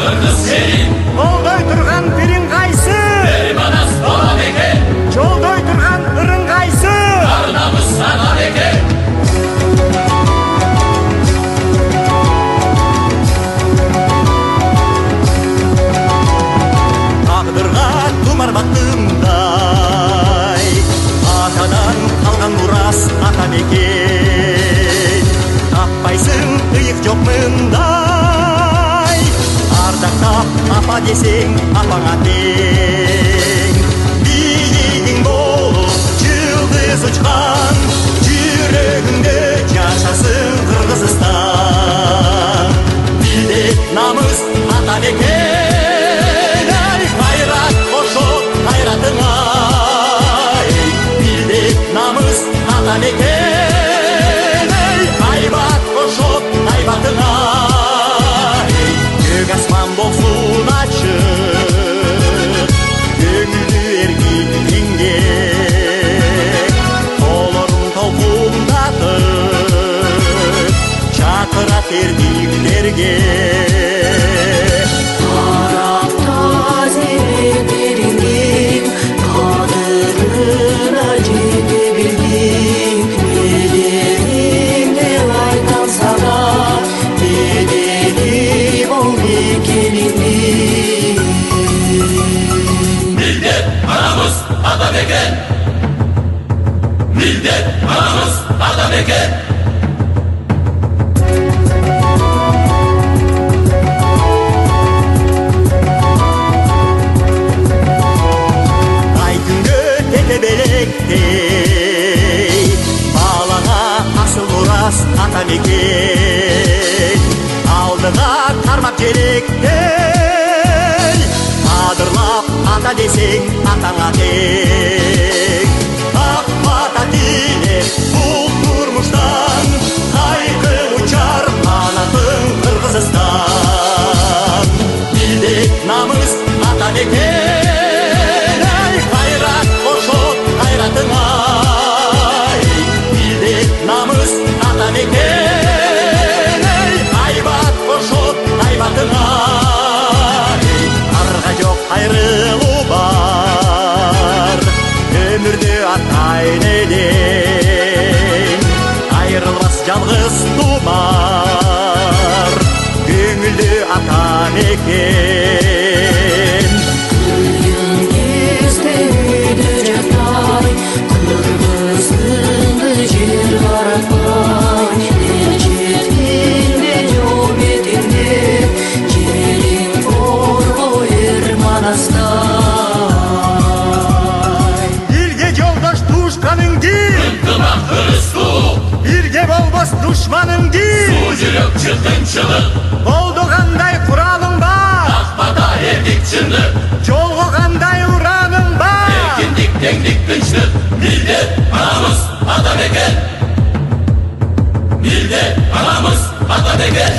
Kırgız şerin Koldoy turgan birin qaysı? Manas olan eken Joldoy turgan ырың qaysı? Karnamız sanar eken Taqdırga tumar baktığımday Atadan kalgan muras ata meken Tappaysın ıyık жоқ mындай Ардақтап апа десең апаңа тең Биігің болып жұлдыз ұшқан Жүрегіңде жашасын Қырғызстан Билет намыс ата мекен Ай қайрат қошот қайратыңа Билет намыс ата мекен Ай айбат қошот айбатыңа Көк аспан болсын ашық Көңілді еркегіңде Толырын толқындатып Шақырат еркектерге Арақта зеректеріңнің Қадырына жете білдің Беделіңді айтам саған Беделі бол мекеніңнің Millet anamız adam eken Millet anamız adam eken Ай күнгі тете белектей Балаға асыл ұрас ата мекен Алдыға қармап желектей Адырлап ата десең атаңа тең Ақ бата тілеп бұл тұрмыштан Қайқы ұчар қанатың Қырғызстан Билет намыс ата мекен Ай қайрат қошот қайратыңа Билет намыс ата мекен Ай айбат қошот айбатыңа Арға жоқ айрылу бар Өмірде атайын елең Айрылмас жалғыз тумар Көңілді ата мекен Күлген кезде үйді жатпай Қырғызыңды жер қаратпай Ел жеткенде жол бетіңде Жерің қорғой Манастай Елге жолдаш тушқаныңды Ынтымақ ырыстылық Бірге болбас дұшманыңды Су жүрек жылтыншылық Болды қандай құралың бар Ақбата ердік шындық Жолғы қандай ұраның бар Еркіндік теңдік тыныштық Millet anamız adam eken Millet anamız adam eken